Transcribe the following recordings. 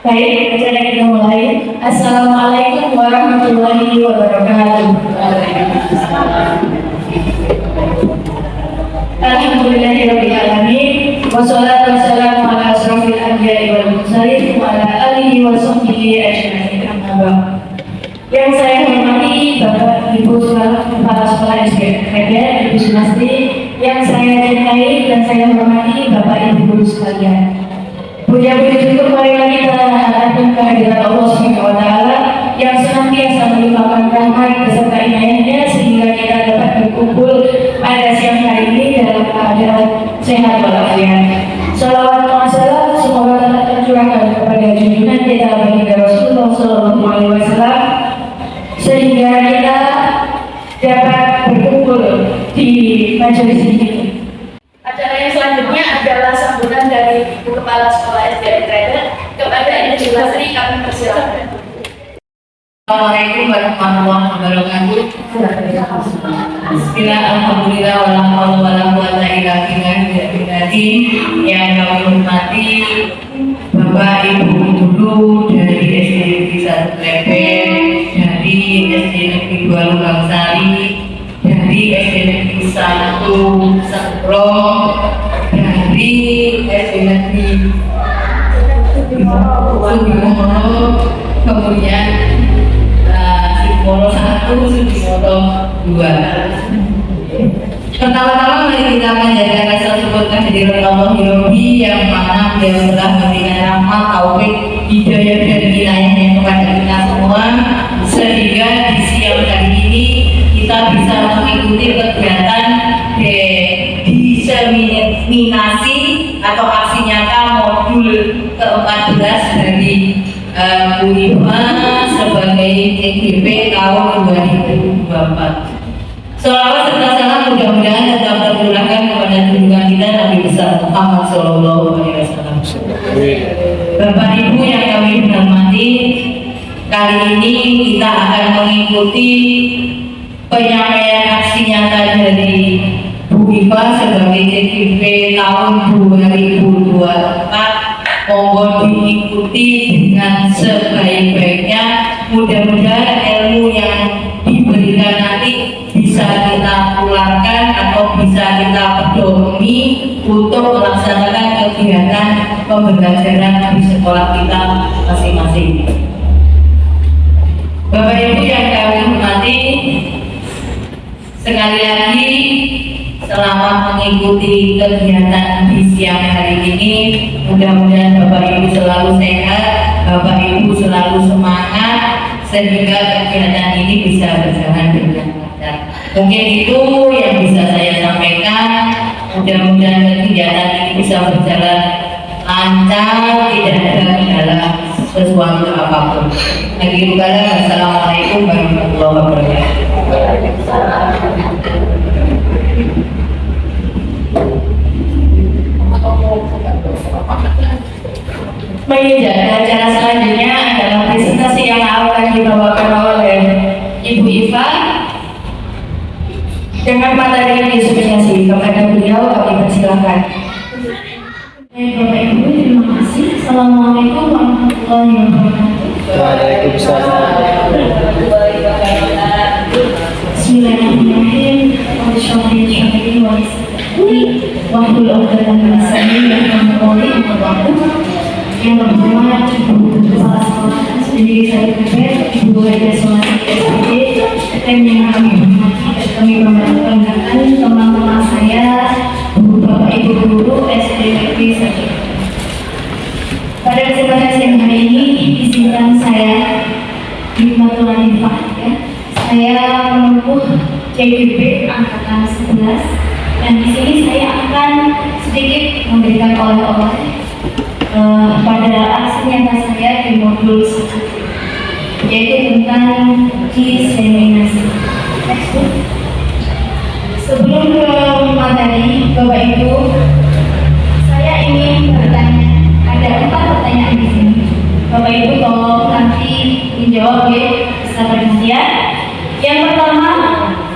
Baik, acara kita mulai. Assalamualaikum warahmatullahi wabarakatuh. Alhamdulillahirabbil alamin. Wassalatu wassalamu ala asrofil anbiya'i wal mursalin wa ala alihi wa sahbihi ajma'in. Amma ba'd. Yang saya hormati Bapak Ibu Kepala Sekolah SD Ibu Sunasti, yang saya cintai dan saya hormati Bapak Ibu guru sekalian. Puja-puji syukur marilah kita hadapkan kehadiran Allah Subhanahu wa taala yang senantiasa melimpahkan rahmat beserta inayahnya sehingga kita dapat berkumpul pada siang hari ini dalam keadaan sehat walafiat. Salawat dan salam semoga tetap tercurahkan kepada junjungan kita baginda Rasulullah Sallallahu Alaihi Wasallam sehingga kita dapat berkumpul di majelis ini. Acara yang selanjutnya adalah sambutan dari Ibu Kepala Sekolah SD Trader kepada Ibu Lasri, kami persilakan. Assalamualaikum warahmatullahi wabarakatuh. Bismillah, alhamdulillah, wala haula wala quwwata illa billah. Yang kami hormati Bapak Ibu guru dari SD Negeri 1 Kleben, dari SD Negeri 2 Lubang Sari, dari SD Negeri 1 Sekrong, dari SD Negeri Sudimono, kemudian Sudimono 1, Sudimono 2. Pertama-tama mari kita panjatkan rasa syukur kehadiran Allah yang mana beliau telah memberikan rahmat, taufik, hidayah dan inayahnya kepada kita semua sehingga di siang hari ini kita bisa mengikuti kegiatan diseminasi atau aksi nyata modul ke-14 dari UIPA sebagai CGP tahun 2024. Salawat serta salam mudah-mudahan tetap tercurahkan kepada junjungan kita Nabi besar Muhammad Sallallahu Alaihi Wasallam. Bapak Ibu yang kami hormati, kali ini kita akan mengikuti penyampaian aksi nyata dari Bu Ipa sebagai CGP tahun 2024. Monggo diikuti dengan sebaik-baiknya. Mudah-mudahan ilmu yang diberikan nanti bisa kita tularkan atau bisa kita pedomi untuk melaksanakan kegiatan pembelajaran di sekolah kita masing-masing. Bapak Ibu yang kami hormati, Sekali lagi, selamat mengikuti kegiatan di siang hari ini. Mudah-mudahan Bapak Ibu selalu sehat, Bapak Ibu selalu semangat, sehingga kegiatan ini bisa berjalan dengan lancar. Mungkin itu yang bisa saya sampaikan. Mudah-mudahan kegiatan ini bisa berjalan lancar, tidak ada kendala sesuatu apapun. Lagi Assalamualaikum warahmatullahi wabarakatuh. Baik, acara selanjutnya adalah presentasi yang akan dibawakan oleh Ibu Iva dengan materi yang disubstansi. Kepada beliau kami persilakan. Bapak Ibu, terima kasih. Assalamualaikum warahmatullahi wabarakatuh. Waalaikumsalam. Bismillahirrahmanirrahim. Wahlul 'uqdatam min lisani yafqahu qawli. Yang pertama, Ibu Kepala Sekolah Sendiri Sari Kebet, Ibu Wajah Somasi SPD, dan yang kami hormati dan kami banggakan teman-teman saya, Bapak Ibu Guru SDPP Sari. Pada kesempatan siang hari ini, izinkan saya Hikmatul Hanifah, ya. Saya menempuh CGP angkatan 11, dan di sini saya akan sedikit memberikan oleh-oleh pada aksi nyata saya di modul 1, yaitu tentang diseminasi. Sebelum ke materi, Bapak Ibu, saya ingin bertanya. Ada 4 pertanyaan di sini. Bapak Ibu tolong nanti menjawab ya, secara perhatian. Yang pertama,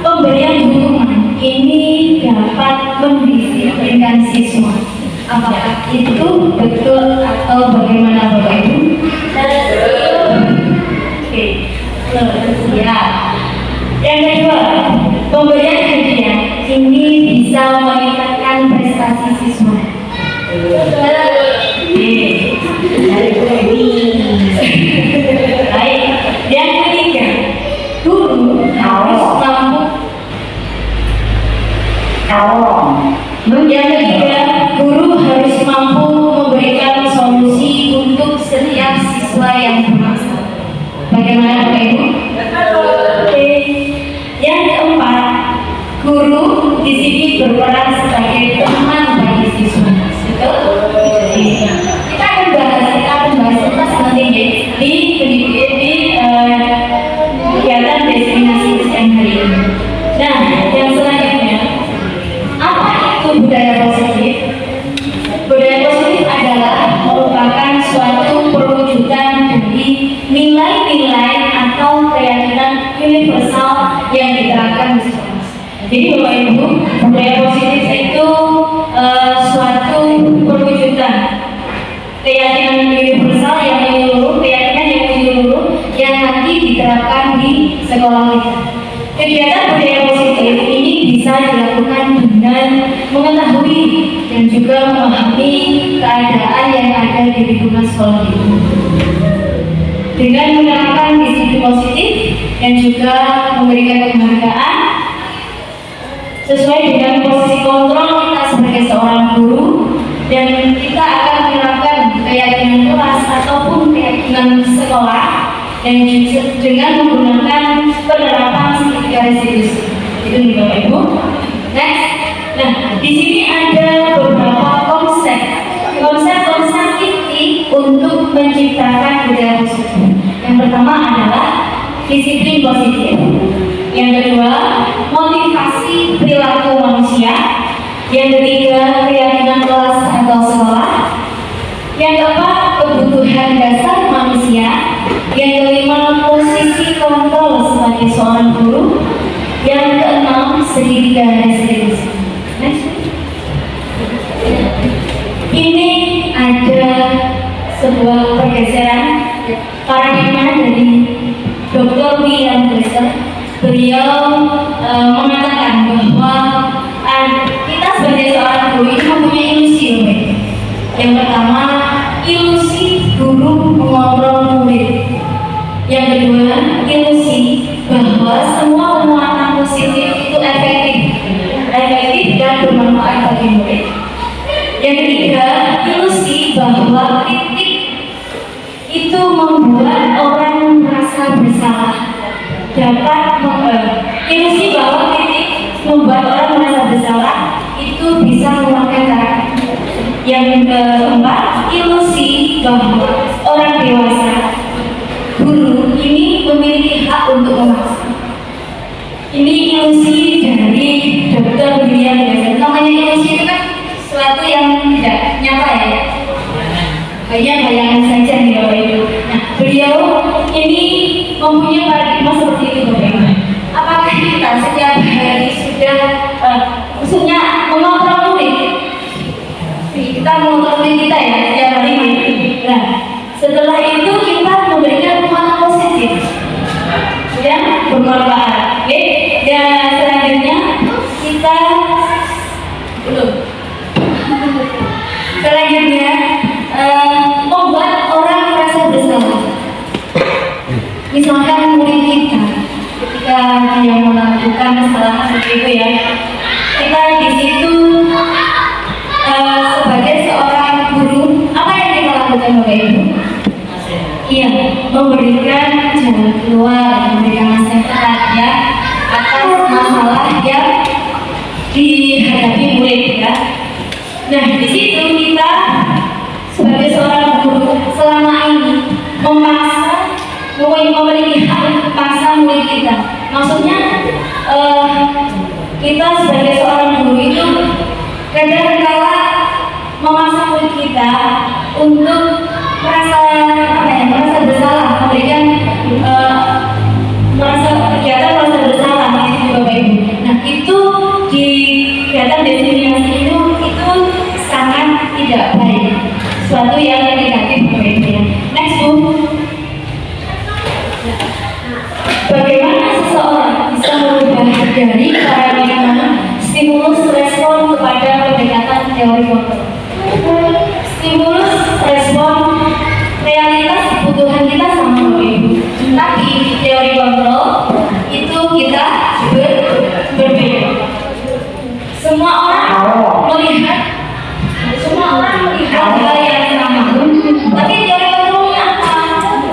pemberian hukuman ini dapat mendisiplinkan siswa. Apakah itu betul atau bagaimana Bapak Ibu? Oke, ya. Yang kedua, pemberian hadiah ini bisa meningkatkan prestasi siswa. Baik. Yang ketiga, guru harus mampu. Yang ketiga, guru harus mampu memberikan solusi untuk setiap siswa yang bermasalah. Bagaimana Bapak Ibu? Oke. Yang keempat, guru di sini berperan sebagai teman bagi siswa. Betul? Kita akan bahas tuntas nanti di kegiatan destinasi siang hari ini. Nah, yang selanjutnya, apa itu budaya positif? Budaya positif adalah merupakan suatu perwujudan dari nilai-nilai atau keyakinan universal yang diterapkan di sekolah. Jadi Bapak Ibu, budaya positif itu suatu perwujudan keyakinan universal yang menyeluruh, yang nanti diterapkan di sekolah kita. Kegiatan budaya positif ini bisa dilakukan dengan mengetahui dan juga memahami keadaan yang ada di lingkungan sekolah itu. Dengan menerapkan disiplin positif dan juga memberikan penghargaan sesuai dengan posisi kontrol kita sebagai seorang guru, dan kita akan menerapkan keyakinan kelas ataupun keyakinan sekolah dan dengan menggunakan penerapan segitiga restitusi. Itu nih Bapak Ibu. Next, nah di sini ada beberapa konsep inti untuk menciptakan budaya positif. Yang pertama adalah disiplin positif. Yang kedua, motivasi perilaku manusia. Yang ketiga, keyakinan kelas atau sekolah. Yang keempat, kebutuhan dasar manusia. Yang kelima, posisi kontrol sebagai seorang guru. Yang keenam, segitiga restitusi. Ini ada sebuah pergeseran paradigma dari Dr. William Glasser. Beliau mengatakan bahwa kita sebagai seorang guru itu mempunyai ilusi. Yang pertama, ilusi guru mengontrol murid. Yang kedua, ilusi bahwa semua muatan positif itu efektif bersalah itu bisa memakai karakter. Yang keempat, ilusi bahwa orang dewasa, guru ini memiliki hak untuk memaksa. Ini ilusi dari Dr. William Jackson. Namanya ilusi itu kan sesuatu yang tidak nyata ya. Hanya bayangan saja nih Bapak Ibu. Nah, beliau ini mempunyai paradigma seperti itu Bapak Ibu. Apakah kita setiap hari sudah maksudnya mengontrol murid? Kita mengontrol murid kita ya setiap hari. Nah, setelah itu kita memberikan pemahaman positif yang bermanfaat. Oke, dan selanjutnya kita belum. Selanjutnya membuat orang merasa bersalah. Misalkan murid kita ketika dia melakukan kesalahan seperti itu ya, kita di situ sebagai seorang guru, apa yang kita lakukan Bapak Ibu? Iya, memberikan jalan keluar, memberikan nasihat ya atas masalah yang dihadapi murid ya. Nah, di situ kita sebagai seorang guru selama ini memaksa, memiliki hak untuk memaksa murid kita. Maksudnya kita sebagai seorang guru itu kadang-kala memaksa murid kita untuk merasa merasa bersalah, memberikan merasa bersalah di Bapak Ibu. Nah, itu di kegiatan diskriminasi itu sangat tidak baik, suatu yang negatif Bapak Ibu ya. Next Bu, bagaimana seseorang bisa merubah dari paradigma stimulus respon kepada pendekatan teori kontrol? Stimulus respon realitas kebutuhan kita sama Bapak Ibu, tapi teori kontrol itu kita berbeda. Semua orang melihat hal yang sama, tapi teori kontrolnya apa?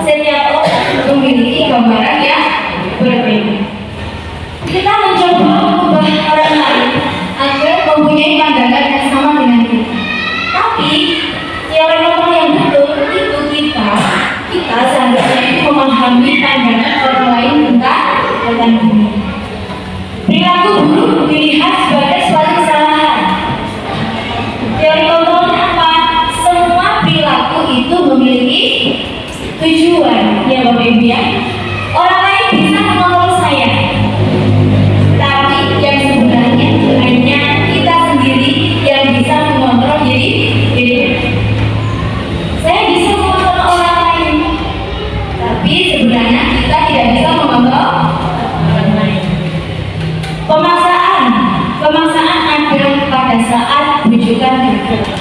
Setiap orang memiliki gambaran yang berbeda. Kita mencoba mengubah orang lain agar mempunyai pandangan yang sama dengan kita, tapi teori kontrol yang betul itu kita seharusnya memahami pandangan orang lain tentang dunia. Perilaku buruk dilihat sebagai suatu kesalahan. Teori kontrolnya apa? Semua perilaku itu memiliki tujuan ya Bapak Ibu ya. Orang lain bisa mengontrol saya, tapi yang sebenarnya hanya kita sendiri yang bisa mengontrol diri. Saya bisa mengontrol orang lain, tapi sebenarnya kita tidak bisa mengontrol orang lain. Pemaksaan ada pada saat rujukan bergerak.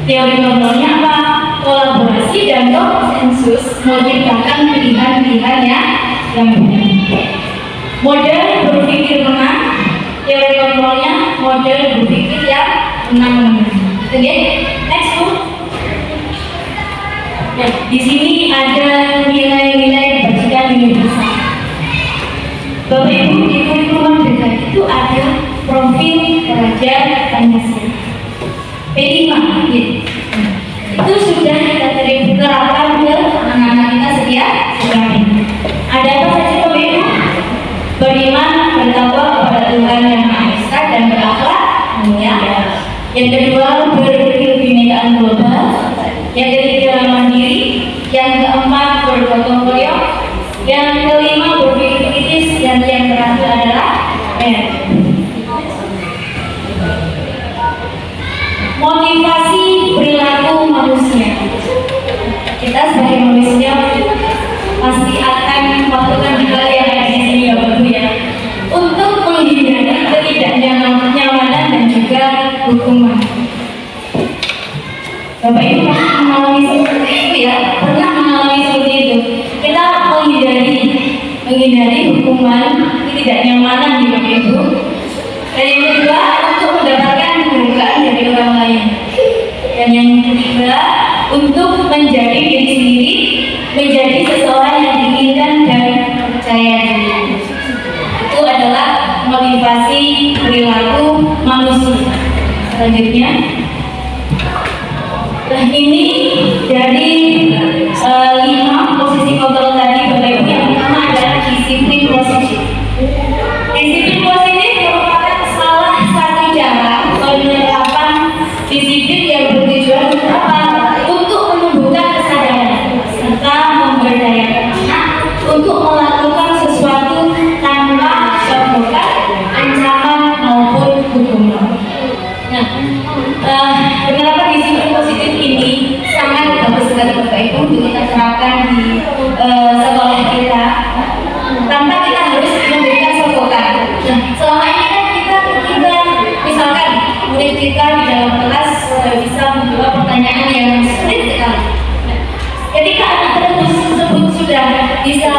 Teori kontrolnya apa? Kolaborasi dan konsensus menciptakan pilihan-pilihan yang benar. Model berpikir menang. Teori kontrolnya model berpikir yang menang. Oke, next Bu. Ya, di sini ada nilai-nilai kebajikan universal. Bapak Ibu, di kurikulum merdeka itu ada profil pelajar Pancasila P5 gitu. Itu sudah kita terapkan ke anak-anak kita setiap ini. Ada apa saja Bapak Ibu? Beriman, bertakwa kepada Tuhan Yang Maha Esa dan berakhlak mulia. Yang kedua, berpikir kebinekaan global. Yang ketiga, mandiri. Yang keempat, bergotong royong. Yang kelima, berpikir kritis. Dan yang terakhir adalah motivasi perilaku manusia. Kita sebagai manusia pasti akan melakukan hal yang ada di sini Bapak Ibu ya, untuk menghindari ketidaknyamanan dan juga hukuman. Bapak Ibu pernah mengalami seperti itu ya, pernah mengalami seperti itu. Kita menghindari hukuman, ketidaknyamanan di Bapak Ibu. Dan yang kedua, untuk mendapatkan penghargaan dari orang lain. Dan yang ketiga, untuk menjadi diri sendiri, menjadi seseorang yang diinginkan dan percaya diri. Itu adalah motivasi perilaku manusia. selanjutnya. Nah, ini dari 5 posisi kontrol tadi Bapak Ibu, yang pertama adalah disiplin positif. Disiplin positif merupakan salah satu cara penerapan disiplin yang bertujuan untuk apa? Untuk menumbuhkan kesadaran serta memberdayakan anak untuk melakukan sesuatu tanpa melakukan ancaman maupun hukuman. Nah, penerapan disiplin positif ini sangat bagus sekali Bapak Ibu untuk kita terapkan di sekolah kita tanpa kita harus memberikan sokokan. Nah, selama ini kan kita misalkan murid kita di dalam kelas bisa menjawab pertanyaan yang sulit sekali. Nah, ketika anak tersebut sudah bisa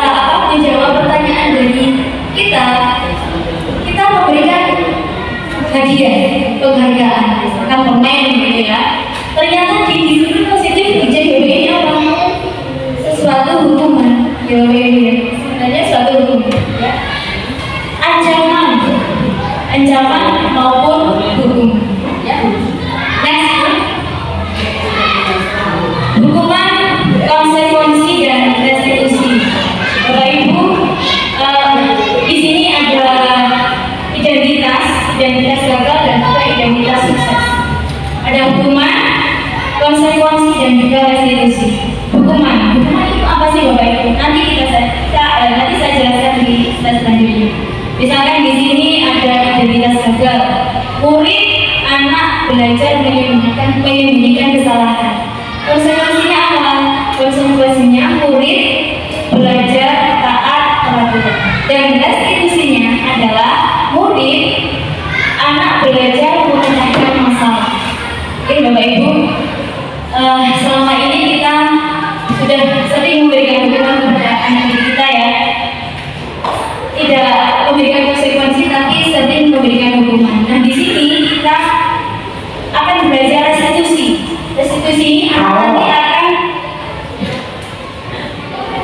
menjawab pertanyaan dari kita memberikan hadiah, penghargaan, akan bermain gitu ya. Ternyata di disiplin positif jawabannya apa? Sesuatu hukuman, jawabannya sebenarnya suatu hukuman, ya. Ancaman maupun hukuman, ya. Next, hukuman, konsekuensi dan restitusi. Bapak Ibu, di sini ada identitas gagal dan juga identitas sukses. Ada hukuman, konsekuensi dan juga restitusi. Hukuman itu apa sih Bapak Ibu? Nanti saya jelaskan di slide selanjutnya. Misalkan di sini ada identitas gagal. Murid anak belajar menyembunyikan kesalahan. Konsekuensinya apa? Konsekuensinya murid belajar taat peraturan. Dan restitusinya adalah murid anak belajar memecahkan masalah. Oke Bapak Ibu, selama ini kita sudah sering memberikan hukuman kepada anak kita ya. Tidak memberikan konsekuensi tapi sering memberikan hukuman. Nah di sini kita akan belajar restitusi. Restitusi ini nanti akan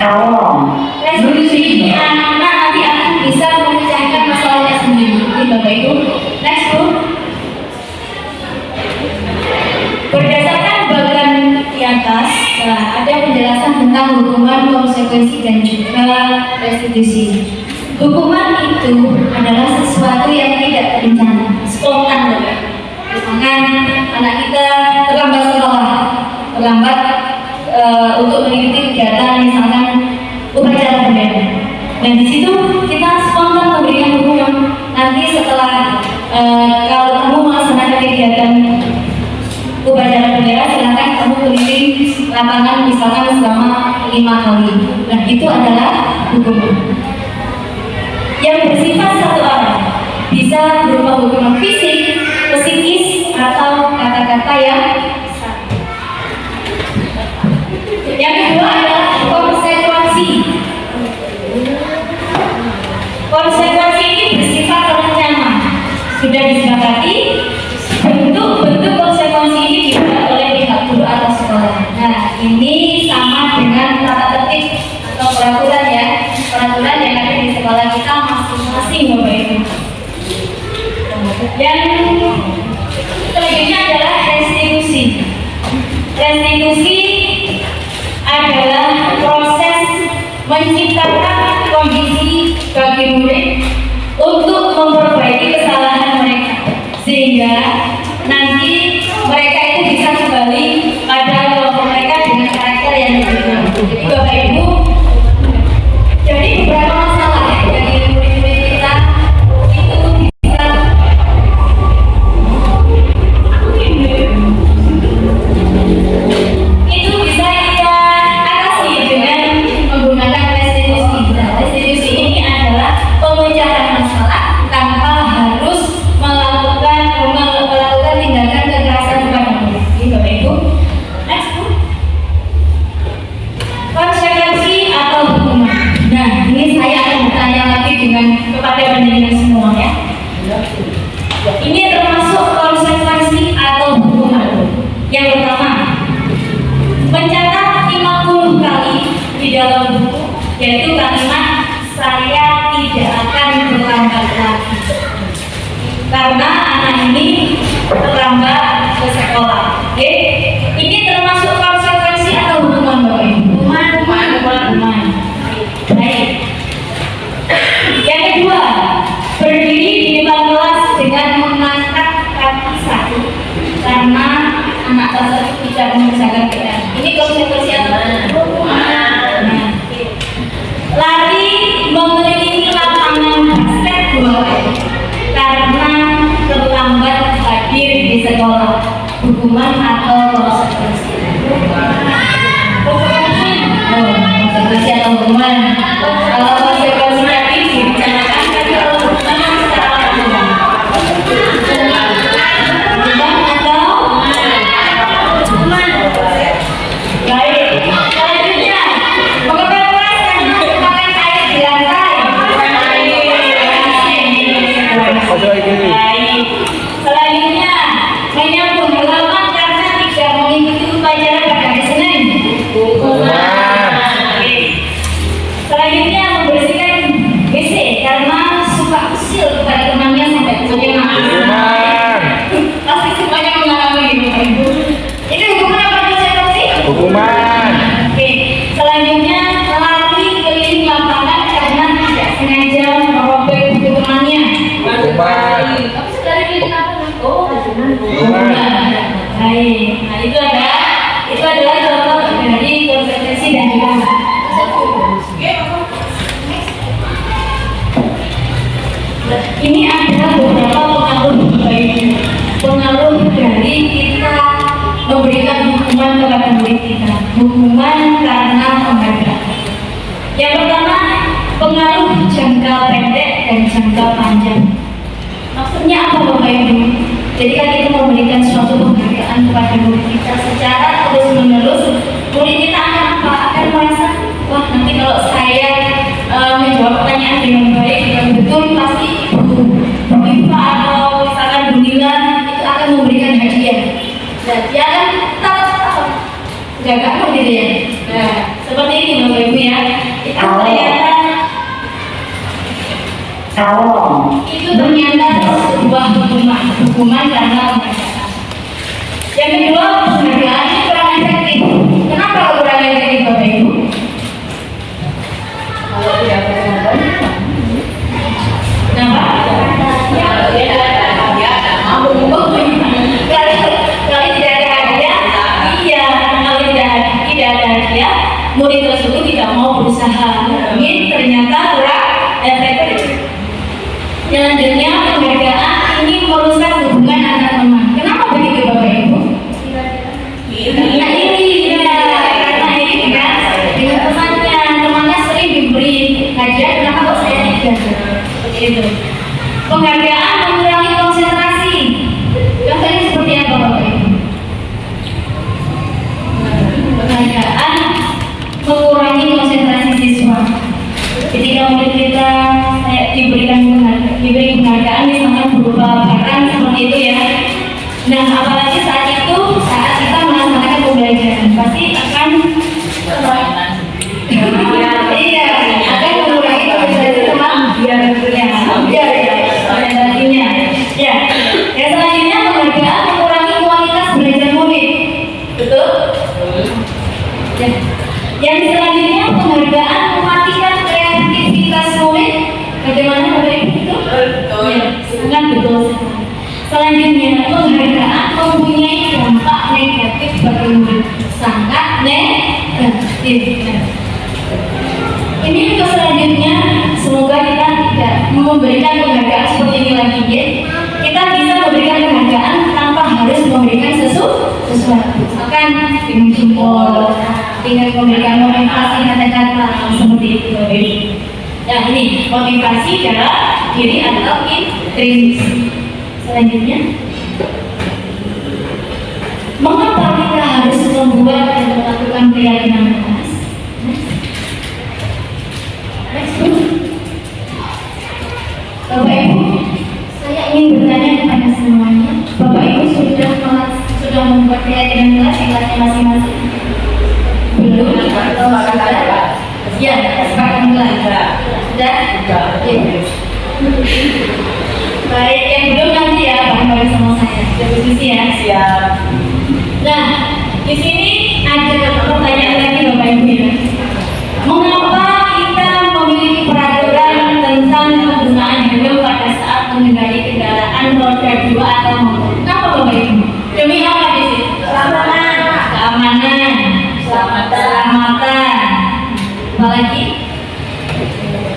anak-anak nanti akan bisa memecahkan masalahnya sendiri. Oke Bapak Ibu. Next Bu. Berdasarkan bagian di atas, ada penjelasan tentang hukuman, konsekuensi dan juga restitusi. Hukuman itu adalah sesuatu yang tidak terencana, spontan Bapak. Misalkan anak kita terlambat sekolah, untuk mengikuti kegiatan misalkan upacara bendera. Dan di situ kita spontan memberikan hukuman. Nanti setelah kalau kamu melaksanakan kegiatan upacara bendera, silakan kamu keliling lapangan misalkan selama 5 kali. Nah itu adalah hukuman yang bersifat satu arah, bisa berupa hukuman fisik, psikis, atau kata-kata yang salah. Yang kedua adalah konsekuensi. Konsekuensi ini bersifat terencana, sudah disepakati. Bentuk konsekuensi ini dibuat oleh pihak guru atau sekolah. Nah, ini sama dengan tata tertib atau peraturan ya, peraturan yang ada di sekolah kita masing-masing Bapak Ibu. Yang selanjutnya adalah restitusi. Restitusi adalah proses menciptakan kondisi bagi murid untuk memperbaiki kesalahan mereka, sehingga nanti mereka itu bisa kembali pada kelompok mereka dengan karakter yang berbeda. Jadi Bapak Ibu, jadi beberapa masalah ya dari murid-murid kita itu bisa kita atasi dengan menggunakan restitusi. Nah, restitusi ini adalah pemecahan masalah tanpa harus melakukan tindakan kekerasan kepada murid. Oke, Bapak Ibu. Next, Bu. Konsekuensi atau hukuman. Nah, ini saya akan bertanya lagi kepada pendengar semua ya. Ini termasuk konsekuensi atau hukuman. Yang pertama, mencatat 50 kali di dalam buku, yaitu kalimat saya tidak akan terlambat lagi. Karena anak ini terlambat di sekolah? Hukuman atau konsekuensi? Konsekuensi atau hukuman? Kalau konsekuensi tadi dibicarakan kan kalau hukuman secara langsung. Hukuman atau hukuman? Baik. Selanjutnya, pengeluaran karena memakan air di lantai. Baik. Selanjutnya, menyambung halaman karena tidak mengikuti upacara pada hari Senin. Oke. Selanjutnya, membersihkan WC karena suka usil kepada temannya sampai bagaimana? Pasti semuanya mengalami gitu, Ibu. Itu hukuman apa konsekuensi? Hukuman. Oke. Selanjutnya, lari keliling lapangan karena tidak sengaja merobek buku temannya. Hukuman. Tapi sudah keliling lapangan. Oh, Hukuman. baik. Nah, itu adalah contoh dari konsekuensi dan juga ini adalah beberapa pengaruh dari kita memberikan hukuman kepada murid kita. Hukuman karena penghargaan. Yang pertama, pengaruh jangka pendek dan jangka panjang. Maksudnya apa Bapak Ibu? Jadi kan kita memberikan suatu penghargaan kepada murid kita secara terus menerus, murid kita akan merasa, wah nanti kalau saya menjawab pertanyaan dengan baik dan betul, pasti Bu Iva atau misalkan Bu Nila itu akan memberikan hadiah. Dan dia akan gagak gitu ya. Nah, seperti ini Bapak Ibu ya. Itu ternyata sebuah hukuman karena penghargaan. Yang kedua, penghargaan itu kurang efektif. Kenapa kurang efektif Bapak Ibu? Kalau tidak penghargaan, kenapa? Kalau tidak ada hadiah, kalau tidak ada hadiah, iya. Kalau tidak ada hadiah, murid tersebut tidak mau berusaha. Mungkin ternyata kurang efektif. Selanjutnya, penghargaan ini merusak hubungan antar teman. Kenapa begitu Bapak Ibu? Karena iri kan dengan temannya sering diberi hadiah, kenapa kok saya tidak? Seperti itu. Penghargaan mengurangi konsentrasi. Contohnya seperti apa Bapak Ibu? Penghargaan mengurangi konsentrasi siswa. Ketika murid kita diberi penghargaan misalnya berupa barang seperti itu ya. Nah, apalagi saat kita melaksanakan pembelajaran pasti akan akan mengurangi konsentrasi teman konsentrasinya. Ya. Yang selanjutnya penghargaan mengurangi kualitas belajar murid. Betul? Ya. Yang selanjutnya penghargaan mematikan kreativitas murid. Bagaimana Bapak Ibu itu? Betul. Ya, sangat betul sekali. Selanjutnya penghargaan mempunyai dampak negatif bagi murid. Sangat negatif. Ini untuk selanjutnya semoga kita tidak memberikan penghargaan seperti ini lagi ya. Kita bisa memberikan penghargaan tanpa harus memberikan sesuatu. Misalkan dengan jempol, dengan memberikan motivasi kata-kata seperti itu Bapak Ibu. Nah ini motivasi dalam diri atau intrinsik. Selanjutnya, mengapa kita harus membuat dan melakukan keyakinan keras? Bapak Ibu, saya ingin bertanya kepada semuanya. Bapak Ibu sudah membuat keyakinan keras di kelasnya masing-masing? Belum? Atau sudah? Ya, sekarang mulai. Sudah? Baik, yang belum nanti ya, bareng-bareng sama saya. Sudah berdiskusi ya? Siap. Nah, di sini ada pertanyaan lagi Bapak Ibu ya. Mengapa kita memiliki peraturan tentang penggunaan helm pada saat mengendarai kendaraan roda 2 atau motor? Kenapa Bapak Ibu? Demi apa di sini? Keamanan. Keselamatan. Apalagi?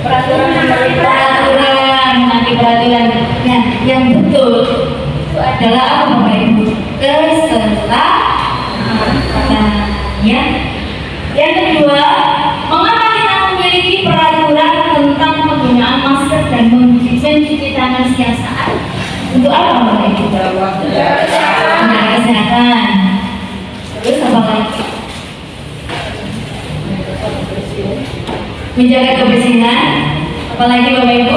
Peraturan. Nah, yang betul itu adalah apa Bapak Ibu? Keselamatan. Ya. Yang kedua, mengapa kita memiliki peraturan tentang penggunaan masker dan mencuci tangan setiap saat? Untuk apa Bapak Ibu? Menjaga kesehatan. Terus apa lagi? Menjaga kebersihan. Apalagi Bapak Ibu?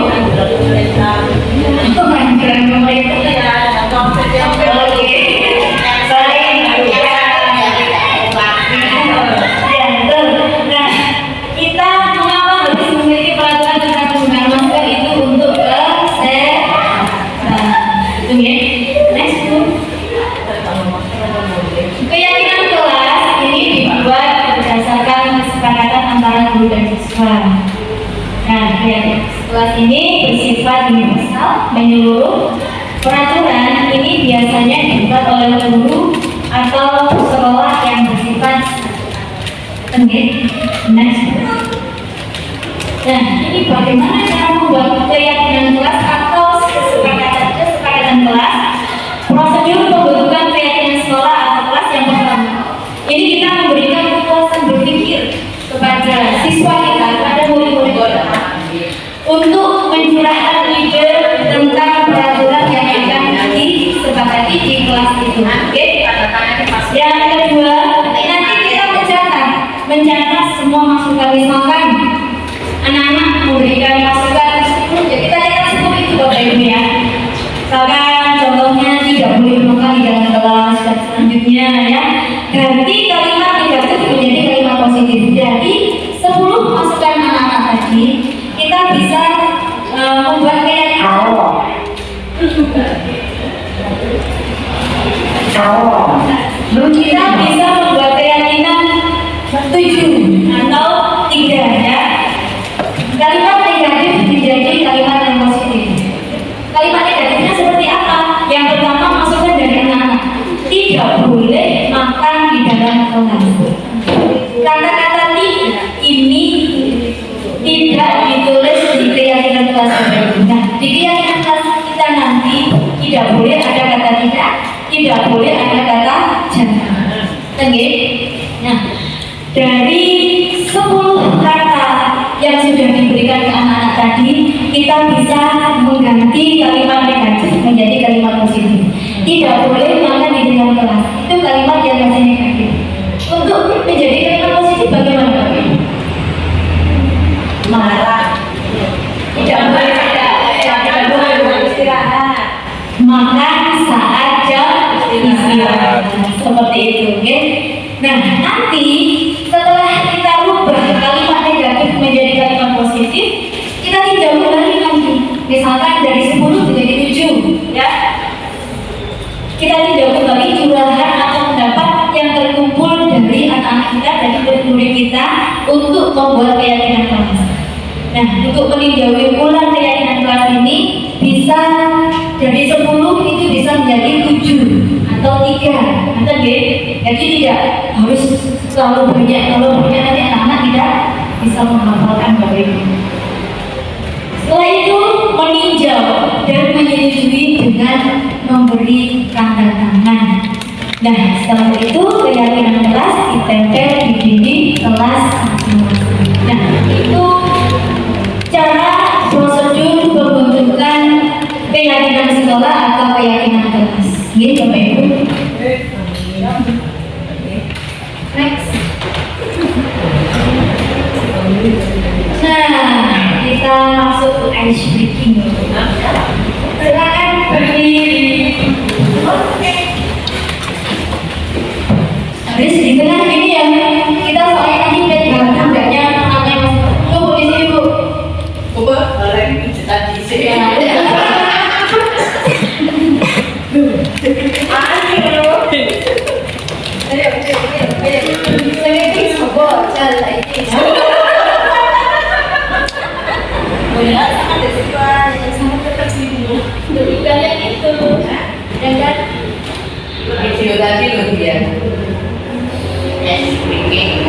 Anjuran pemerintah. Oke. Baik. Nah, kita mengapa harus memiliki peraturan tentang penggunaan masker itu untuk kesehatan? Itu ya. Next. Keyakinan kelas ini dibuat berdasarkan kesepakatan antara guru dan siswa. Nah, keyakinan kelas ini bersifat universal, menyeluruh. Peraturan ini biasanya dibuat oleh guru atau sekolah yang bersifat next. Nah, ini bagaimana cara membuat keyakinan kelas atau kesepakatan kelas? Prosedur pembentukan keyakinan sekolah atau kelas yang pertama. Ini kita memberikan kekuatan berpikir kepada siswa kita, kepada murid-murid kita, untuk mencurahkan ide tentang peraturan yang akan disepakati di kelas itu. Oke? Yang kedua, nanti kita mencatat semua masukan. Misalkan anak-anak memberikan masukan 10, ya kita catat 10 itu Bapak Ibu ya. Misalkan contohnya tidak boleh makan di dalam kelas dan selanjutnya ya. Ganti kalimat negatif menjadi kalimat positif. Jadi 10 masukan anak-anak tadi kita bisa membuat keyakinan. Kita bisa membuat keyakinan 7 atau 3 ya. Kalimat negatif menjadi kalimat yang positif. Kalimat negatifnya seperti apa? Yang pertama masukan dari anak-anak, tidak boleh makan di dalam kelas. Kata-kata ini tidak ditulis di keyakinan kelas. Nah, di keyakinan kelas kita nanti tidak boleh ada kata tidak boleh ada kata jangan. Oke? Nah, dari 10 kata yang sudah diberikan ke anak-anak tadi, kita bisa mengganti kalimat negatif menjadi kalimat positif. Tidak boleh makan di dalam kelas. Itu kalimat yang masih negatif. Untuk menjadi kalimat positif bagaimana Bapak? Marah. Tidak boleh istirahat. Makan saat jam istirahat. Seperti itu, oke? Nah, nanti setelah kita rubah kalimat negatif menjadi kalimat positif, kita tinjau kembali lagi. Misalkan dari 10 menjadi 7, ya. Kita tinjau kembali curahan atau pendapat yang terkumpul dari anak-anak kita, dari murid-murid kita untuk membuat keyakinan kelas. Nah, untuk meninjau ulang keyakinan kelas ini bisa dari 10 itu bisa menjadi 7 atau 3. Jadi tidak harus selalu banyak. Kalau banyak nanti anak-anak tidak bisa menghafalkan Bapak Ibu. Setelah itu meninjau dan menyetujui dengan memberi tanda tangan. Nah, setelah itu keyakinan kelas ditempel di dinding kelas masing-masing. Nah, itu cara prosedur pembentukan keyakinan sekolah atau keyakinan kelas. Gitu Bapak Ibu. Next. Nah, kita masuk ke ice breaking. Silakan berdiri. Habis di tengah ini ya, kita soalnya nanti pegang budaknya anaknya Mas. Tunggu di sini Bu. Boleh cerita di sini. Video tadi loh dia. Yes, speaking.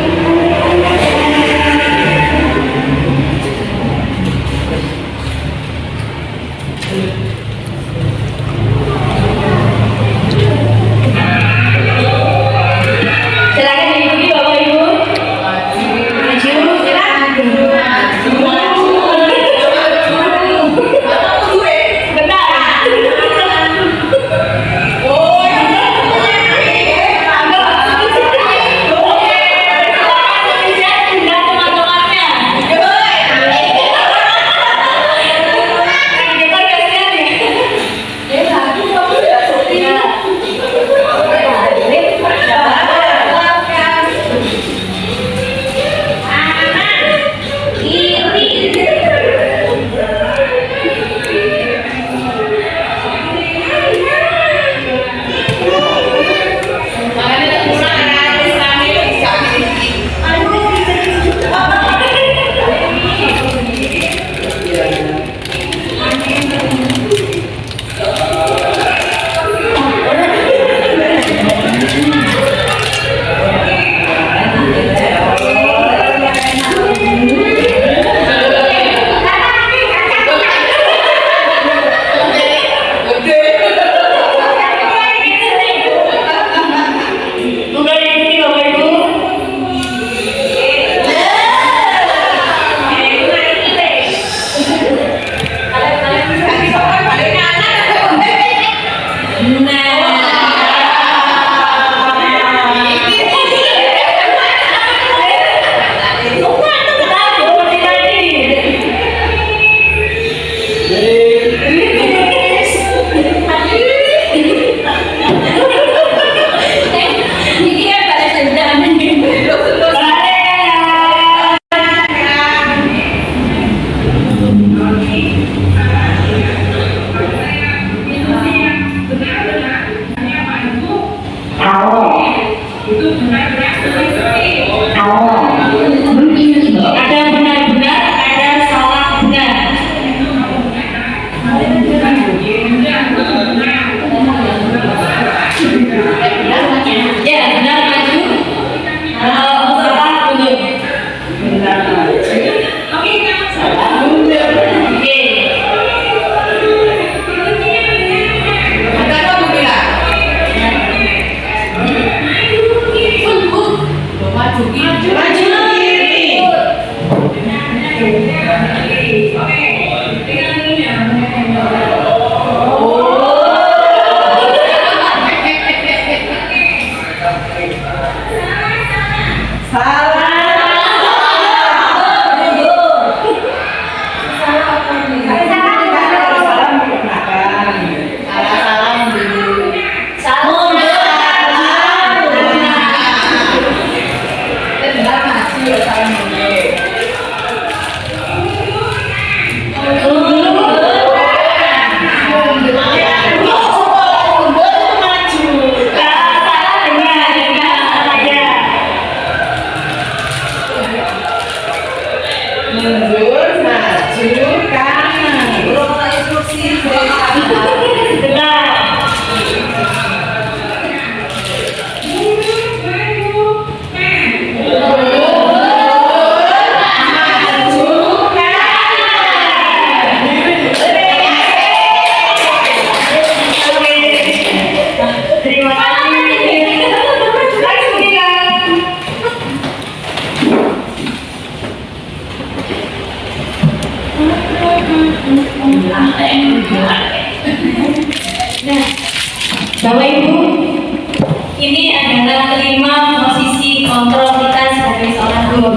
Ini adalah 5 posisi kontrol kita sebagai seorang guru.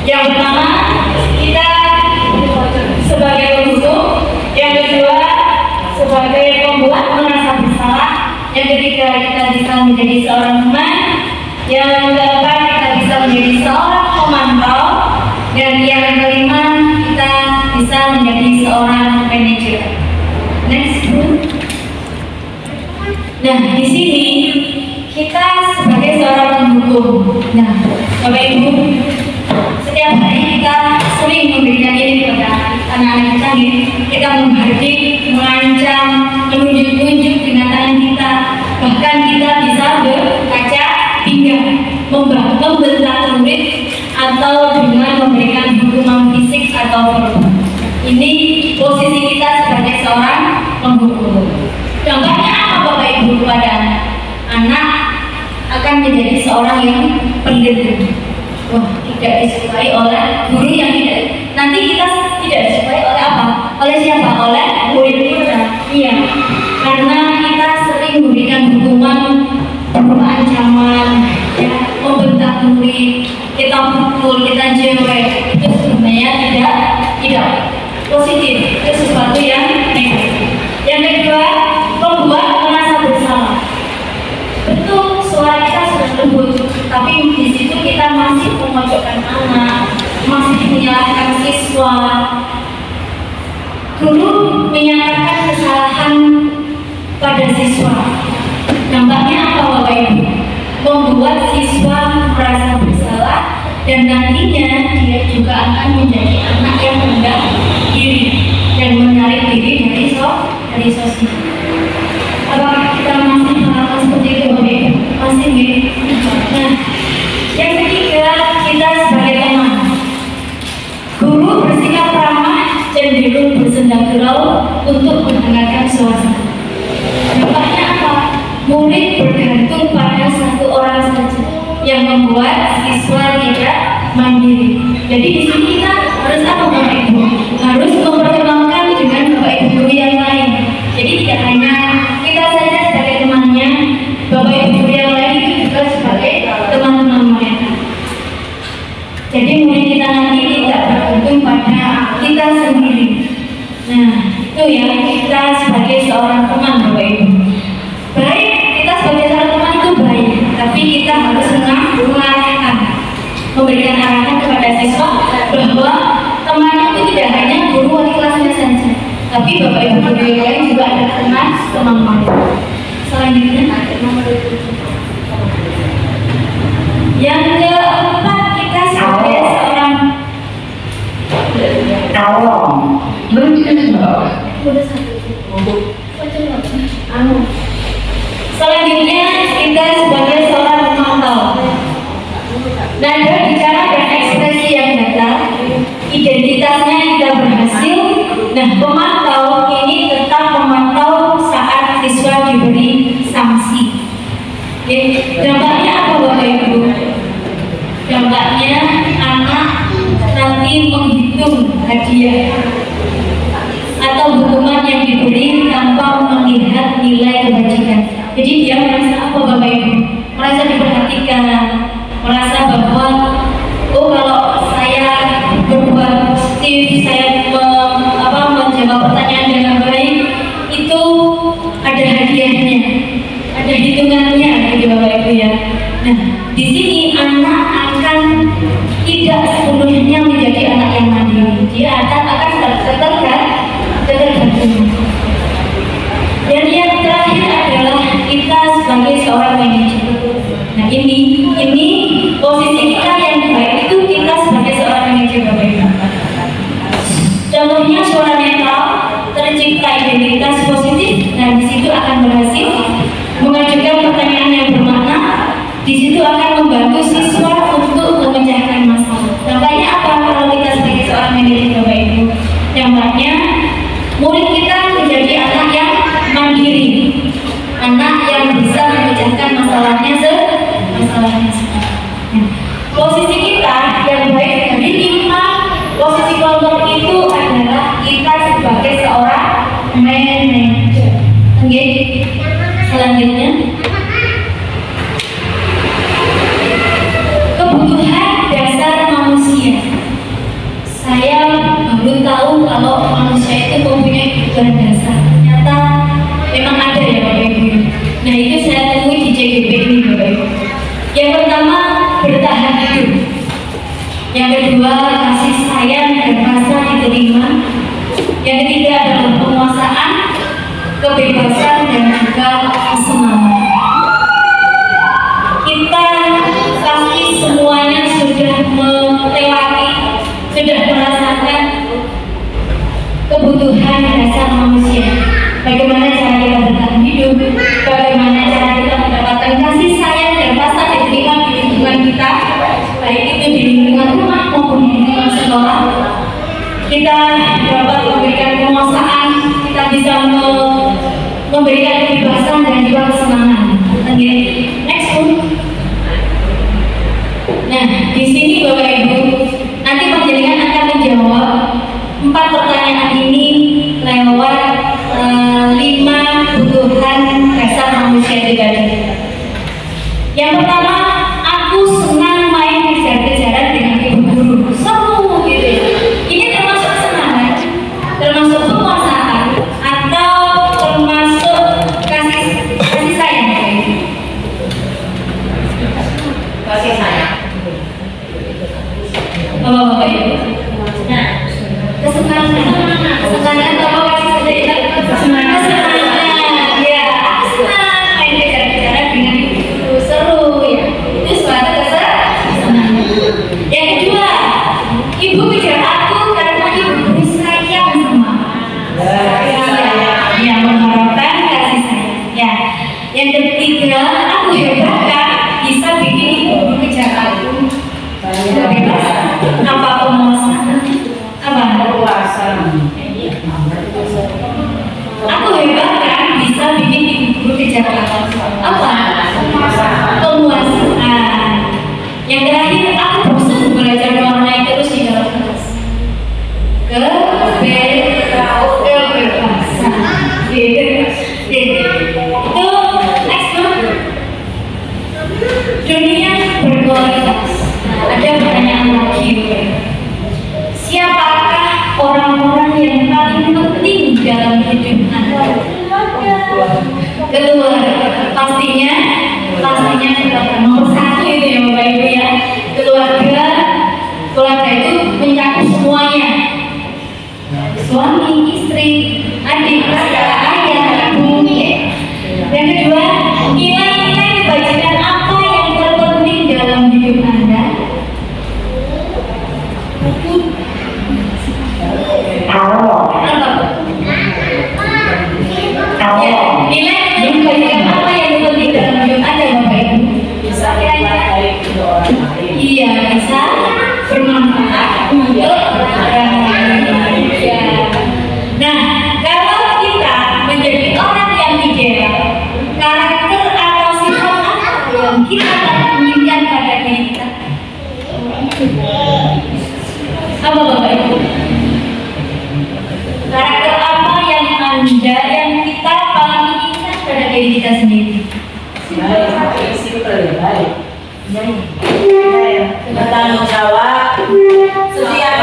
Yang pertama, kita sebagai pembunuh. Yang kedua, sebagai pembuat merasa bersalah. Yang ketiga, kita bisa menjadi seorang teman. Yang keempat, kita bisa menjadi seorang pemantau. Dan yang kelima, kita bisa menjadi seorang manajer. Next, Bu. Nah, di sini kita sebagai seorang pendukung. Nah, Bapak Ibu, setiap hari kita sering memberikan ini kepada anak-anak kita nih. Kita menghardik, mengancam, menunjuk-nunjuk dengan tangan kita. Bahkan kita bisa berkaca pinggang, membentak murid, atau dengan memberikan hukuman fisik atau verbal. Ini posisi kita sebagai seorang pemburu. Contohnya apa Bapak Ibu kepada anak akan menjadi seorang yang pendidik. Wah, tidak disukai oleh guru yang tidak. Nanti kita tidak disukai oleh apa? Oleh siapa? Oleh murid kita. Iya, karena kita sering memberikan hukuman berupa ancaman, ya, membentak murid, kita pukul, kita jewek. Itu sebenarnya tidak positif. Itu sesuatu yang negatif. Yang kedua, membuat merasa bersalah. Betul, suara kita sudah lembut, tapi di situ kita masih memojokkan anak, masih menyalahkan siswa. Guru menyatakan kesalahan pada siswa. Dampaknya apa Bapak Ibu? Membuat siswa merasa bersalah dan nantinya dia juga akan menjadi anak yang rendah diri dan menarik diri dari sosial. Apakah kita masih melakukan seperti itu Bapak Ibu? Masih nih. Nah, yang ketiga, kita sebagai teman. Guru bersikap ramah, cenderung bersenda gurau untuk menghangatkan suasana. Dampaknya apa? Murid bergantung pada satu orang saja yang membuat siswa tidak mandiri. Jadi di sini kita harus apa Bapak Ibu? Harus mempertimbangkan dengan Bapak Ibu guru yang lain. Jadi tidak hanya kita saja sebagai temannya, Bapak Ibu guru yang lain itu juga sebagai teman-teman mereka. Jadi murid kita nanti tidak bergantung pada kita sendiri. Nah, itu ya, kita sebagai seorang teman Bapak Ibu. Baik, kita sebagai seorang teman itu baik, tapi kita harus mengarahkan, memberikan arahan kepada siswa bahwa teman itu tidak hanya guru wali kelasnya saja, tapi Bapak Ibu guru yang lain juga ada teman-teman. Selanjutnya yang keempat, kita sebagai seorang selanjutnya kita sebagai seorang pemantau. Nada bicara dan ekspresi yang datang, identitasnya kita berhasil. Nah, pemantau ini tetap memantau saat siswa diberi sanksi. Dampaknya apa Bapak Ibu? Dampaknya anak nanti menghitung hadiah atau hukuman yang diberi tanpa melihat nilai kebajikan. Jadi dia merasa apa Bapak Ibu? Merasa diperhatikan, merasa bahwa oh kalau saya berbuat positif, saya menjawab pertanyaan dengan baik, itu ada hadiahnya, ada hitungannya, gitu Bapak Ibu ya. Nah, di sini anak akan tidak sepenuhnya menjadi anak yang mandiri. Dia akan tergantung. Dan yang terakhir adalah kita sebagai seorang manajer. Nah, ini posisi kita yang baik itu kita sebagai seorang manajer Bapak Ibu. Contohnya suara netral, tercipta identitas positif, dan di situ akan berhasil mengajukan pertanyaan yang bermakna. Di situ akan membantu siswa untuk memecahkan masalah. Dampaknya apa kalau kita sebagai seorang manajer Bapak Ibu? bertahan hidup. Yang kedua, kasih sayang dan rasa diterima. Yang ketiga adalah penguasaan, kebebasan, dan juga kesenangan. Kita pasti semuanya sudah melewati, sudah merasakan kebutuhan dasar manusia. Bagaimana cara kita bertahan hidup, bagaimana cara kita mendapatkan kasih sayang dan rasa diterima di lingkungan kita, baik itu di lingkungan rumah maupun di lingkungan sekolah. Kita dapat memberikan penguasaan, kita bisa memberikan kebebasan dan juga kesenangan. Okay. Next one. Nah, di sini Bapak Ibu, nanti penjelasan akan menjawab 4 pertanyaan ini lewat 5 kebutuhan dasar manusia itu tadi. Yang pertama, aku senang main kejar-kejaran dengan ibu guru. Seru gitu ya. Ini termasuk kesenangan, termasuk penguasaan, atau termasuk kasih sayang. Kasih sayang. Bapak Ibu. Nah, kesenangan atau kasih sayang? Kesenangan. Ya, senang main kejar-kejaran dengan ibu guru. Seru ya. Itu suatu kesenangan. Yang kedua, ibu kejar aku karena ibu guru sayang sama aku. Ya, mengharapkan kasih sayang. Ya. Yang ketiga, aku hebat kan bisa bikin ibu guru kejar aku. Bebas. Apa penguasaan? Apa? Aku hebat kan bisa bikin ibu guru kejar aku. Apa? Penguasaan. Yang terakhir, aku bosan belajar mewarnai terus di dalam kelas. Kebebasan. Itu next one. Dunia berkualitas. Ada pertanyaan lagi. Siapakah orang-orang yang paling penting dalam hidup Anda? Keluarga. Pastinya keluarga nomor 1 itu ya Bapak Ibu ya. Keluarga itu mencakup semuanya. Suami, istri, adik, kakak, ayah, ibu. Yang kedua, nilai-nilai kebajikan apa yang terpenting dalam hidup Anda? Ya, nilai kebajikan apa yang terpenting dalam hidup Anda, Bapak Ibu? Iya, bisa bermanfaat untuk orang lain. Ya. Nah, kalau kita menjadi orang yang ideal, karakter atau sifat apa yang kita inginkan pada diri kita? Apa Bapak Ibu? Karakter apa yang Anda, yang kita paling inginkan pada diri kita sendiri? Bertanggung jawab, setia,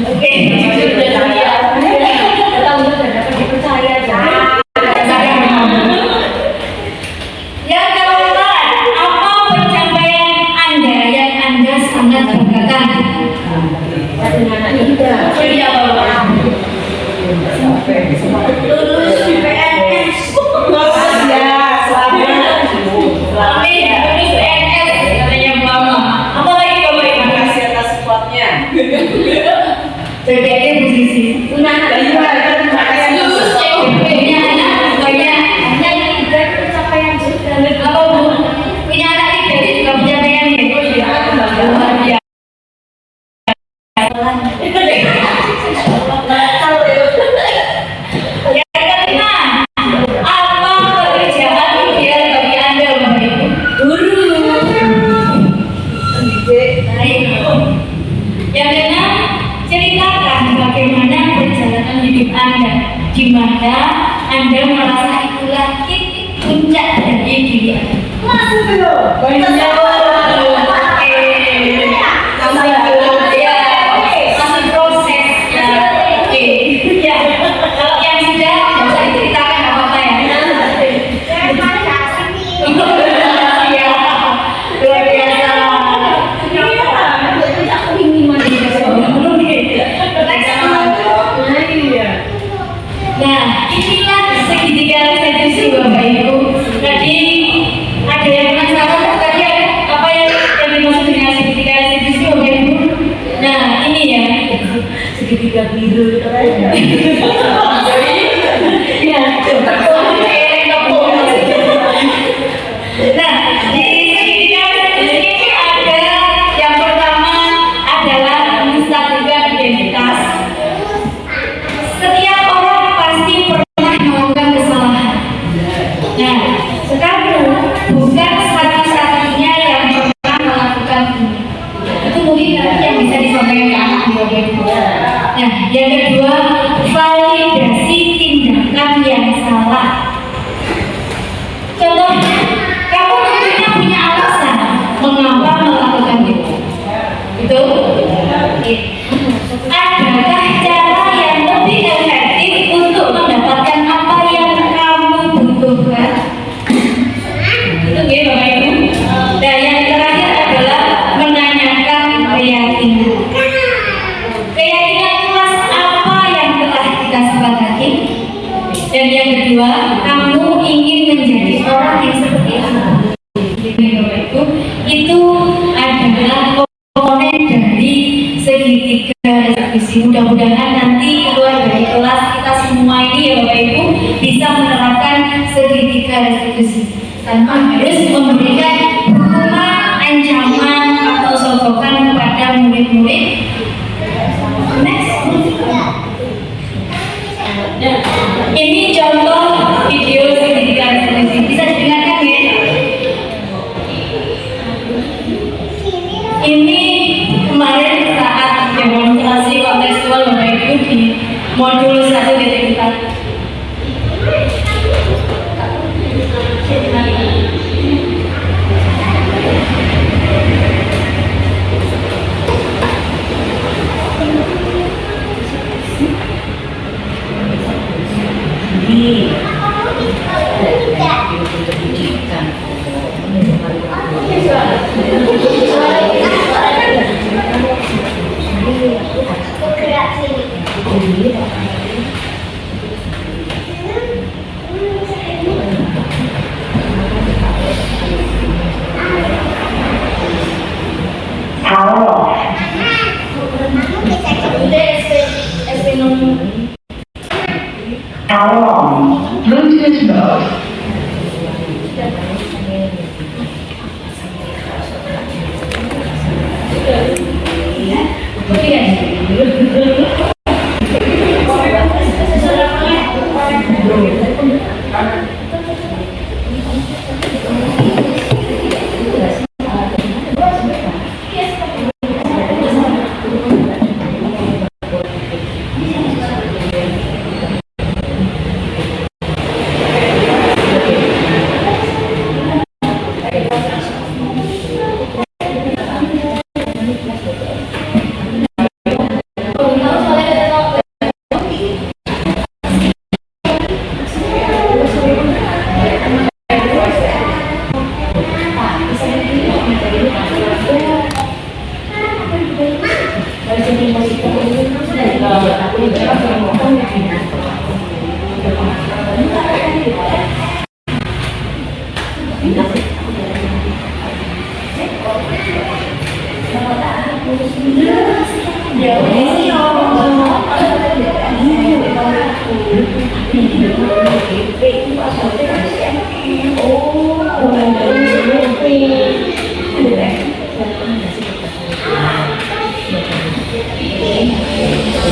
Oke, yang keempat, apa pencapaian Anda yang Anda sangat banggakan? Jadi apa Bapak? Lulus PNS. Amin, lulus PNS katanya Mama. Apa lagi Bapak Ibu? Makasih atas supportnya. Jadi posisi. Lulus punya anak banyak. Hanya yang tiga pencapaian juga. Apa Bu? Punya anak tiga itu juga pencapaian ya? Luar biasa. Yang kelima, apa pekerjaan ideal bagi Anda, Bapak Ibu? Guru. Baik. Yang keenam, ceritakan bagaimana perjalanan hidup Anda, di mana Anda merasa itulah titik puncak dari diri Anda. Masuk dulu. Masih proses. Ya. Kalau ya, segitiga biru itu aja. Ya, nah, di segitiga ini ada yang pertama adalah menstabilkan identitas. Setiap orang pasti pernah melakukan kesalahan. Nah, sekarang bukan satu-satunya yang pernah melakukan ini. Itu mungkin nanti yang bisa disampaikan ke anak juga. Nah, yang kedua, validasi tindakan yang salah. Contohnya, kamu tentunya punya alasan mengapa melakukan itu. Itu, adakah cara yang lebih efektif untuk mendapatkan apa yang kamu butuhkan? Itu ya Bapak Ibu. Dan yang terakhir adalah menanyakan keyakinan. Keyakinan kelas apa yang telah kita sepakati? Dan yang kedua, kamu ingin menjadi orang yang seperti apa? Bapak Ibu, itu adalah komponen dari segitiga restitusi. Mudah-mudahan nanti keluar dari kelas kita semua ini ya Bapak Ibu bisa menerapkan segitiga restitusi tanpa harus memberikan hukuman, ancaman atau sogokan kepada murid-murid. Next. Nah, ini contoh video segitiga restitusi. Bisa didengarkan ya? Ini kemarin saat demonstrasi kontekstual Bapak Ibu di modul 1.4. Bluetooth mode.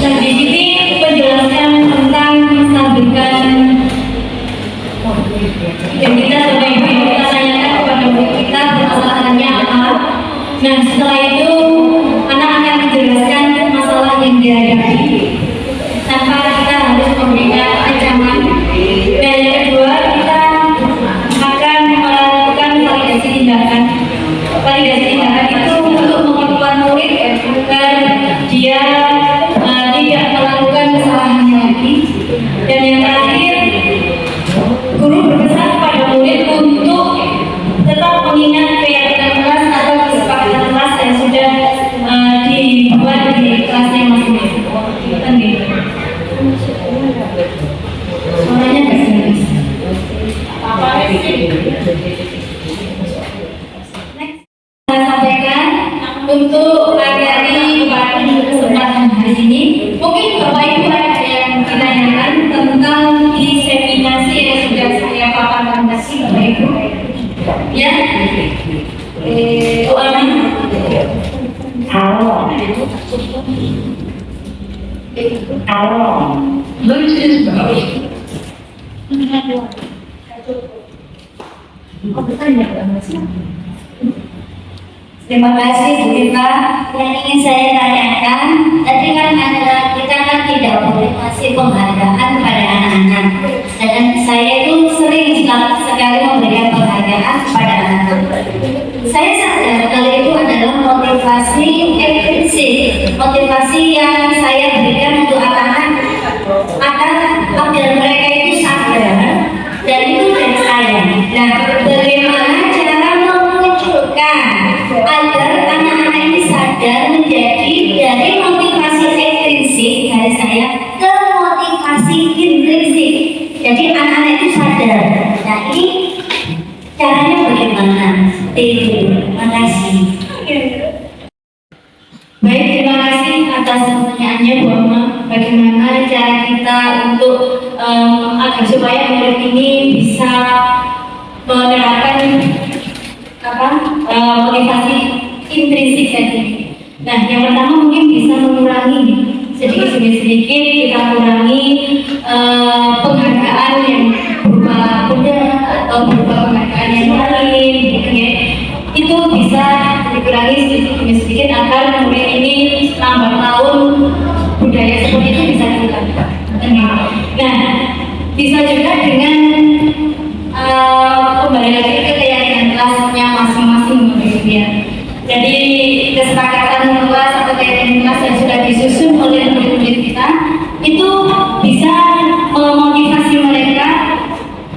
Nah, di sini penjelasan tentang menstabilkan identitas Bapak Ibu. Kita tanyakan kepada murid kita permasalahannya apa. Nah, setelah itu anak akan menjelaskan masalah yang dihadapi tanpa kita harus memberikan ancaman. Dan yang kedua, kita akan melakukan validasi tindakan. Validasi tindakan itu untuk menguatkan murid agar dia tidak melakukan kesalahan lagi. Dan yang terakhir, guru berpesan kepada murid untuk tetap mengingat keyakinan kelas atau kesepakatan kelas yang sudah dibuat di kelasnya masing-masing. Kan gitu. Suaranya nggak jelas. Next, saya sampaikan untuk materi pada kesempatan Lunch is about. Terima kasih Bu Eva. Yang ingin saya tanyakan, tadi kan kita kan tidak boleh kasih penghargaan pada anak-anak. Dan saya itu sering sekali memberikan penghargaan kepada anak-anak. Saya sadar kalau itu adalah motivasi intrinsik, motivasi yang saya berikan untuk anak-anak agar mereka itu sadar dan itu dari saya. Nah, bagaimana cara memunculkan agar anak-anak ini sadar menjadi dari motivasi ekstrinsik dari saya ke motivasi intrinsik. Jadi anak-anak itu sadar. Nah, ini caranya bagaimana? Terima kasih. Baik, terima kasih atas pertanyaannya Bu Amma. Bagaimana cara kita untuk agar supaya murid ini bisa menerapkan motivasi intrinsik tadi. Nah, yang pertama mungkin bisa mengurangi sedikit demi sedikit kita kurangi penghargaan yang berupa benda atau berupa penghargaan yang lain, gitu ya. Itu bisa dikurangi sedikit demi sedikit agar murid ini lambat tahun budaya seperti itu bisa dilakukan. Nah, bisa juga dengan kembali lagi ke keyakinan kelasnya masing-masing begitu ya. Jadi kesepakatan kelas atau keyakinan kelas yang sudah disusun oleh murid-murid kita itu bisa memotivasi mereka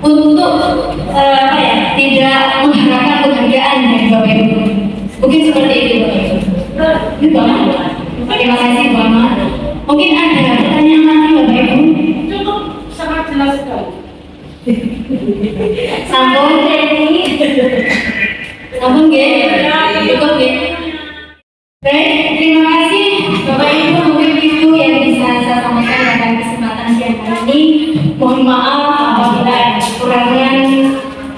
untuk tidak mengharapkan penghargaan dari Bapak Ibu. Mungkin seperti itu Bapak Ibu. Itu terima kasih Bu Amma. Mungkin ada pertanyaan lagi Bapak Ibu? Cukup sangat jelas sekali. Sampun ini. Sampun nggih. Cukup nggih. Baik, terima kasih Bapak Ibu. Mungkin itu yang bisa saya sampaikan pada kesempatan siang hari ini. Mohon maaf apabila ada kekurangan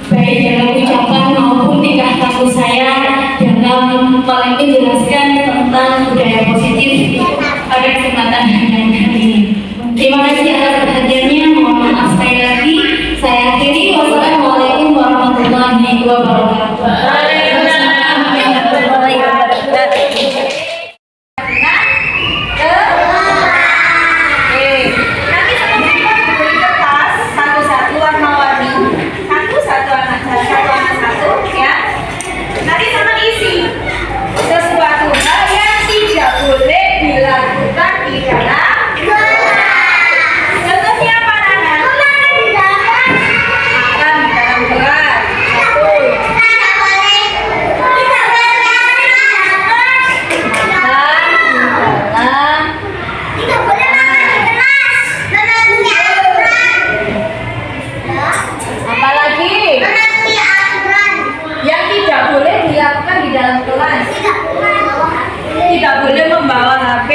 baik dalam ucapan maupun tingkah laku saya dalam menjelaskan tentang budaya positif pada kesempatan hari ini. Terima kasih atas perhatiannya. Mohon maaf sekali lagi. Saya akhiri. Wassalamualaikum warahmatullahi wabarakatuh. Sesuatu hal yang tidak boleh dilakukan di dalam kelas. Tidak boleh membawa HP.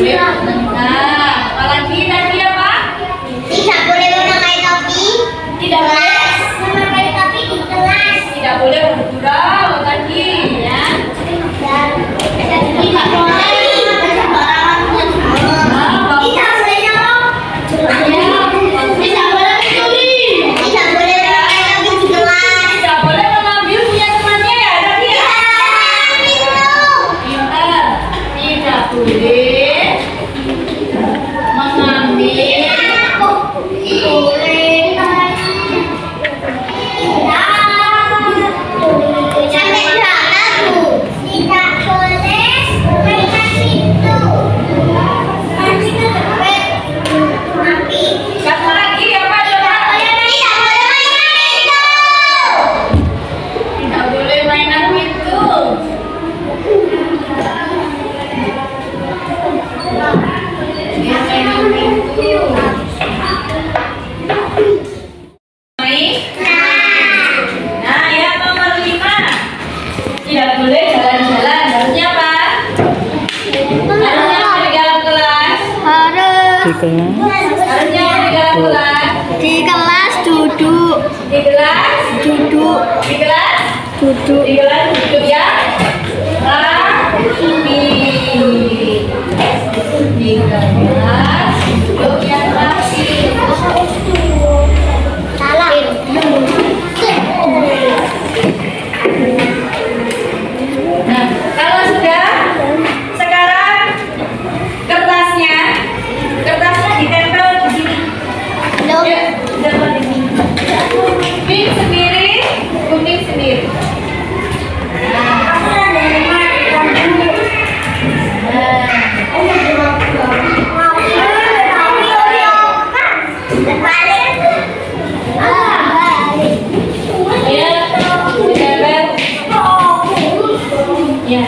boleh. Nah, apalagi tadi apa? Tidak boleh memakai topi. Tidak boleh. Memakai topi di kelas. Tidak boleh bergurau tadi ya. Dan tidak boleh bersembarangan bersembarangan. Tidak boleh nyolong. Tidak boleh mencuri. Tidak boleh memakai topi di kelas. Tidak boleh mengambil punya temannya ya tadi ya. Pintar. Tidak boleh mengambil Sampai berapa tuh? Tidak boleh mainan itu. Nanti cepet mati. satu lagi apa coba? Tidak boleh mainan itu. Tidak boleh mainan itu. Ya, mainan itu. Nah, ya nomor 5. Tidak boleh jalan-jalan. Harusnya apa? Harusnya apa di dalam kelas? Harusnya apa di dalam kelas? Di kelas duduk. Di kelas? Duduk. Di kelas? Duduk. Di kelas duduk ya. Rapi. Di kelas duduk yang rapi. Salah. Nah, kalau sudah, sekarang kertasnya ditempel di sini. Belum. Ya, ditempel di sini. Pink sendiri, kuning sendiri. Ya, ditempel. Ya.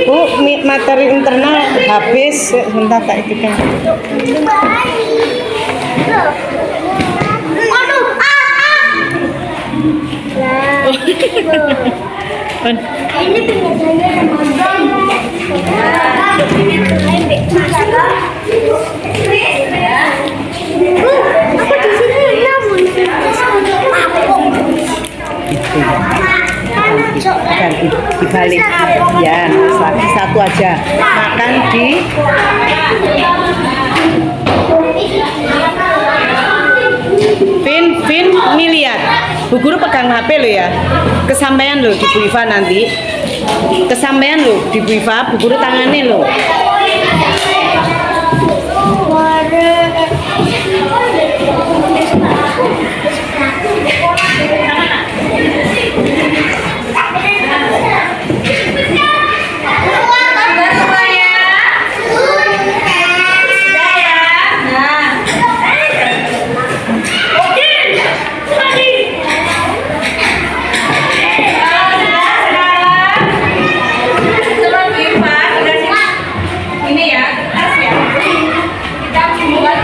Bu, materi internal habis, sebentar tak itu kan. Ini penyesuaian aku di sini namun Ganti dibalik ya, lagi satu aja makan di Vin nih lihat Bu Guru pegang HP lo ya, kesampaian lo di Bu Iva nanti, kesampaian lo di Bu Iva, Bu Guru tangannya lo. Sudah semuanya? Sudah ya? Nah. Oke. Kalau sudah sekarang coba Viva dikasih ini ya, kertas ya. Kita buat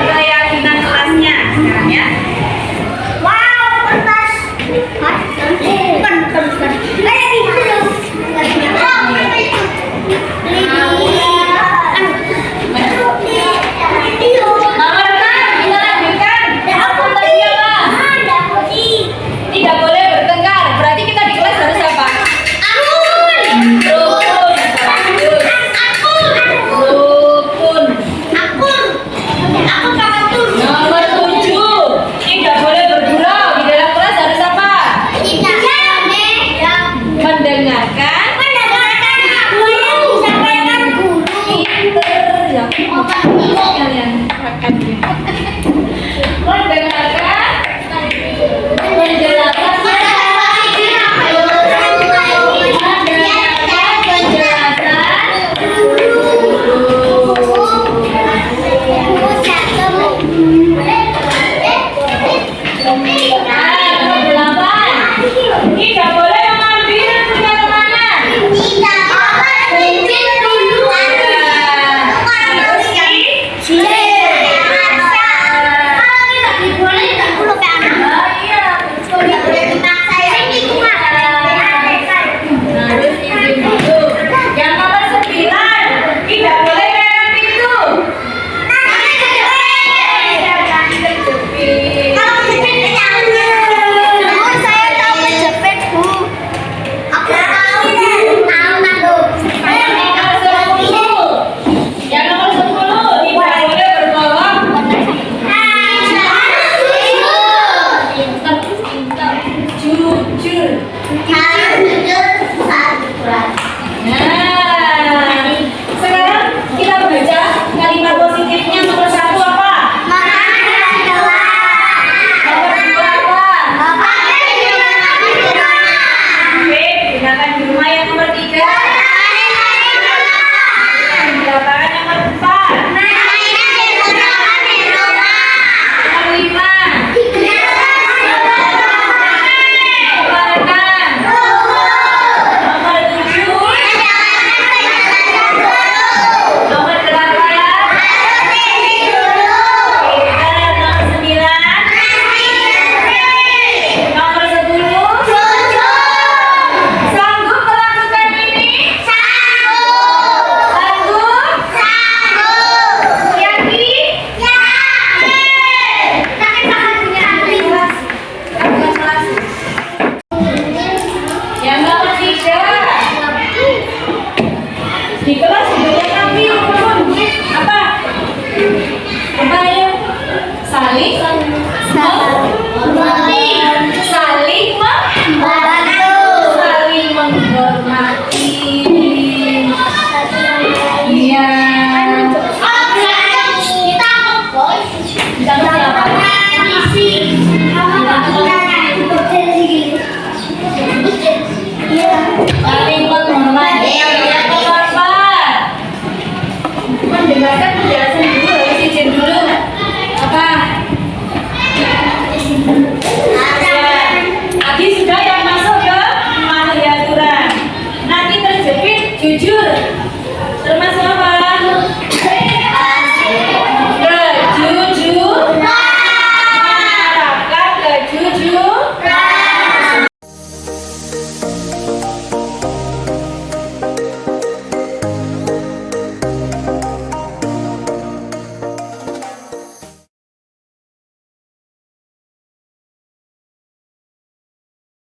saling menghormati. Iya. Saling menghormati. Apa? Mendengarkan penjelasan dulu, harus izin dulu. Apa?